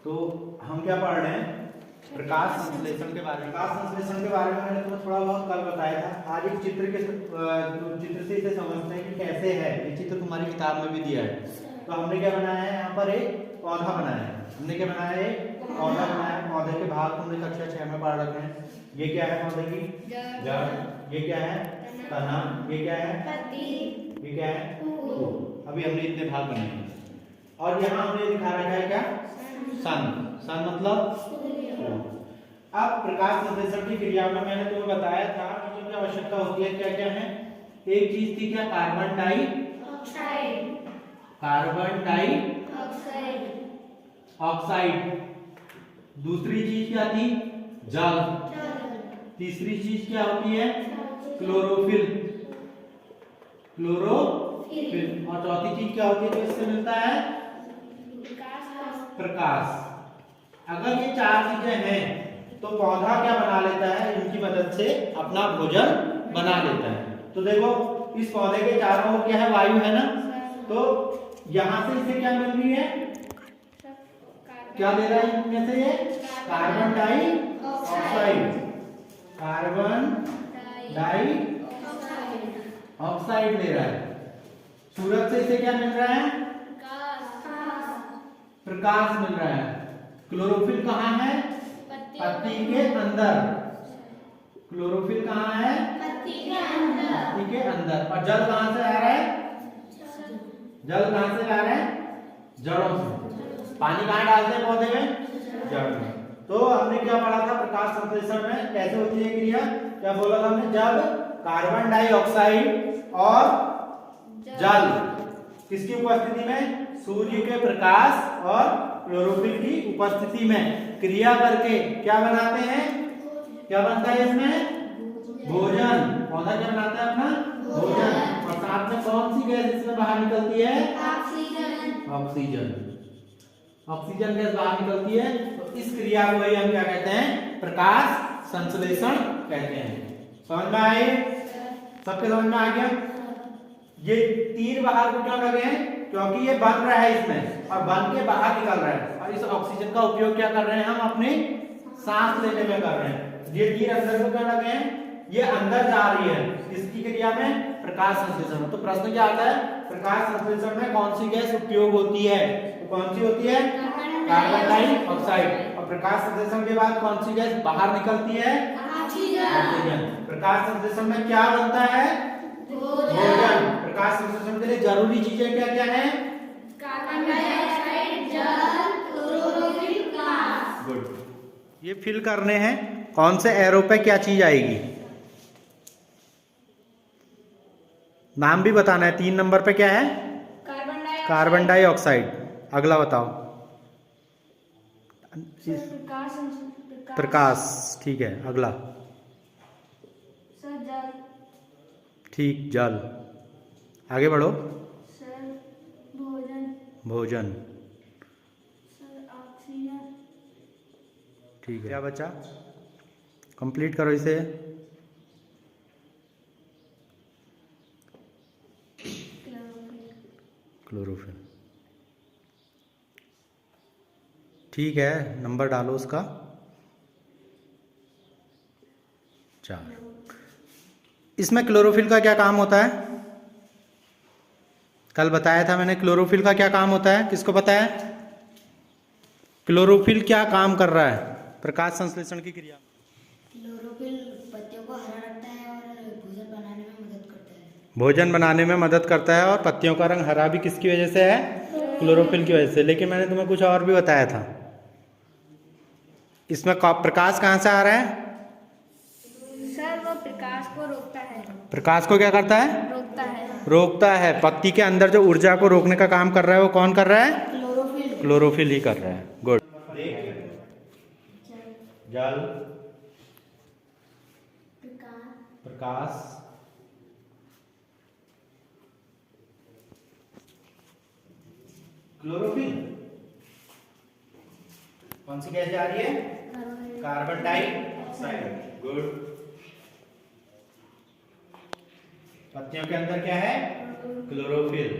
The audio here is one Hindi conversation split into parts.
तो हम क्या पढ़ रहे हैं? प्रकाश संश्लेषण के बारे में। प्रकाश संश्लेषण के बारे में मैंने तुम्हें थोड़ा बहुत कल बताया था। आज एक चित्र से इसे समझते हैं कि कैसे है। ये चित्र तुम्हारी किताब में भी दिया है। तो हमने क्या बनाया है? यहाँ पर एक पौधा बनाया है। हमने क्या बनाया है? पौधा बनाया है। पौधे के भाग तुमने कक्षा 6 में पढ़ रखे हैं। ये क्या है? पौधे की जड़। ये क्या है? तना। ये क्या है? पत्ती। ये क्या है? फूल। अभी हमने इतने भाग बनाए हैं और यहाँ हमने दिखा रखा है क्या? सन मतलब। अब प्रकाश संश्लेषण की क्रिया में मैंने तुम्हें बताया था कि जो आवश्यकता होती है क्या क्या है। एक चीज थी क्या? Carbon dioxide. Carbon dioxide. दूसरी चीज क्या थी? जल। तीसरी चीज क्या होती है? क्लोरोफिल। और चौथी चीज क्या होती है जो इससे मिलता है? प्रकाश। अगर ये चार चीजें हैं तो पौधा क्या बना लेता है? इनकी मदद से अपना भोजन बना लेता है। तो देखो इस पौधे के चारों ओर क्या है? वायु है ना। तो यहां से इसे क्या मिल रही है? क्या दे रहा है इनमें से? ये कार्बन डाइऑक्साइड। कार्बन डाइऑक्साइड दे रहा है। सूरज से इसे क्या मिल रहा है? प्रकाश मिल रहा है। क्लोरोफिल कहाँ है? पत्ती के अंदर। क्लोरोफिल कहाँ है? पत्ती के अंदर। और जल कहाँ से आ रहा है? जल कहाँ से ला रहे हैं? जड़ों से। पानी कहाँ डालते हैं पौधे में? जड़ में। तो हमने क्या पढ़ा था प्रकाश संश्लेषण में? कैसे होती है क्रिया? क्या बोला था हमने? जब कार्बन डाइऑक्साइड और जल किसकी उपस्थिति में? सूर्य के प्रकाश और क्लोरोफिल की उपस्थिति में क्रिया करके क्या बनाते हैं? क्या बनता है इसमें? भोजन। पौधा क्या बनाता है? अपना भोजन। और साथ में कौन सी गैस इसमें बाहर निकलती है? ऑक्सीजन गैस बाहर निकलती है। तो इस क्रिया को ही हम क्या कहते हैं? प्रकाश संश्लेषण कहते हैं। समझ में आए? सबके समझ में आ गया? ये तीर बाहर को क्यों लगे हैं? क्योंकि ये बन रहा है इसमें और बन के बाहर निकल रहा है। और इस ऑक्सीजन का उपयोग क्या कर रहे हैं? हम अपने सांस लेने में कर रहे हैं। ये तीर अंदर को क्यों लगे हैं? ये अंदर जा रही है। इसकी क्रिया में प्रकाश संश्लेषण। तो प्रश्न क्या आता है? प्रकाश संश्लेषण में कौन सी गैस उपयोग होती है? तो कौन सी होती है? Carbon dioxide. और प्रकाश संश्लेषण के बाद कौन सी गैस बाहर निकलती है? ऑक्सीजन। प्रकाश संश्लेषण में क्या बनता है? भोजन। प्रकाश संश्लेषण के लिए जरूरी चीजें क्या क्या है? कार्बन डाइऑक्साइड, जल, क्लोरोफिल, प्रकाश। गुड। ये फिल करने हैं। कौन से एरो पे क्या चीज आएगी? नाम भी बताना है। 3 नंबर पे क्या है? Carbon dioxide. अगला बताओ। प्रकाश। ठीक है। अगला ठीक, जल। आगे बढ़ो। भोजन। ठीक है। क्या बचा? कंप्लीट करो इसे। क्लोरोफिल। ठीक है। नंबर डालो उसका 4। इसमें क्लोरोफिल का क्या काम होता है? कल बताया था मैंने। क्लोरोफिल का क्या काम होता है? किसको पता है? क्लोरोफिल क्या काम कर रहा है प्रकाश संश्लेषण की क्रिया में? क्लोरोफिल पत्तियों को हरा रखता है और भोजन बनाने में मदद करता है। भोजन बनाने में मदद करता है। और पत्तियों का रंग हरा भी किसकी वजह से है? क्लोरोफिल की वजह से। लेकिन मैंने तुम्हें कुछ और भी बताया था। इसमें प्रकाश कहाँ से आ रहा है? सर वो प्रकाश को रोकता है। प्रकाश को क्या करता है? रोकता है। पत्ती के अंदर जो ऊर्जा को रोकने का काम कर रहा है वो कौन कर रहा है? क्लोरोफिल ही कर रहा है। गुड। जल, प्रकाश, क्लोरोफिल। कौन सी गैस जा रही है? Carbon dioxide. गुड। पत्तियों के अंदर क्या है? क्लोरोफिल।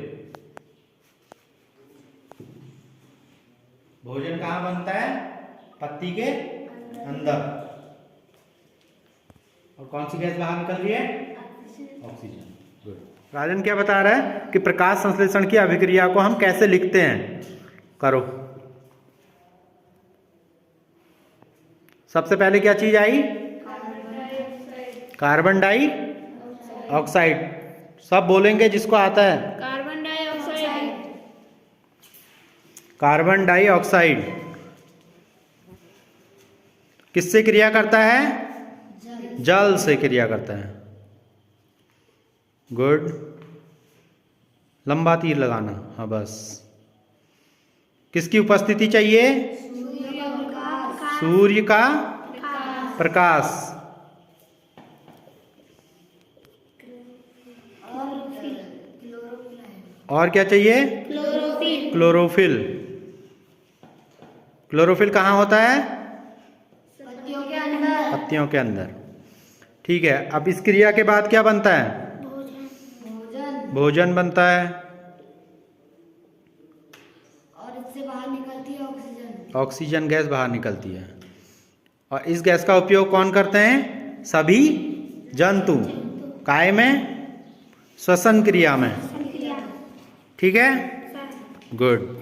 भोजन कहाँ बनता है? पत्ती के अंदर। और कौन सी गैस बाहर निकल रही है? ऑक्सीजन। गुड। राजन क्या बता रहा है कि प्रकाश संश्लेषण की अभिक्रिया को हम कैसे लिखते हैं? करो। सबसे पहले क्या चीज आई? Carbon die oxide. सब बोलेंगे जिसको आता है। Carbon dioxide. कार्बन डाइऑक्साइड किससे क्रिया करता है? जल से क्रिया करता है। गुड। लंबा तीर लगाना। हाँ बस। किसकी उपस्थिति चाहिए? सूर्य का प्रकाश। और क्या चाहिए? क्लोरोफिल। क्लोरोफिल। क्लोरोफिल कहाँ होता है? पत्तियों के अंदर। पत्तियों के अंदर। ठीक है। अब इस क्रिया के बाद क्या बनता है? भोजन। भोजन बनता है। और इससे बाहर निकलती है ऑक्सीजन। ऑक्सीजन गैस बाहर निकलती है। और इस गैस का उपयोग कौन करते हैं? सभी जंतु। काय में? श्वसन क्रिया में। ठीक है। गुड।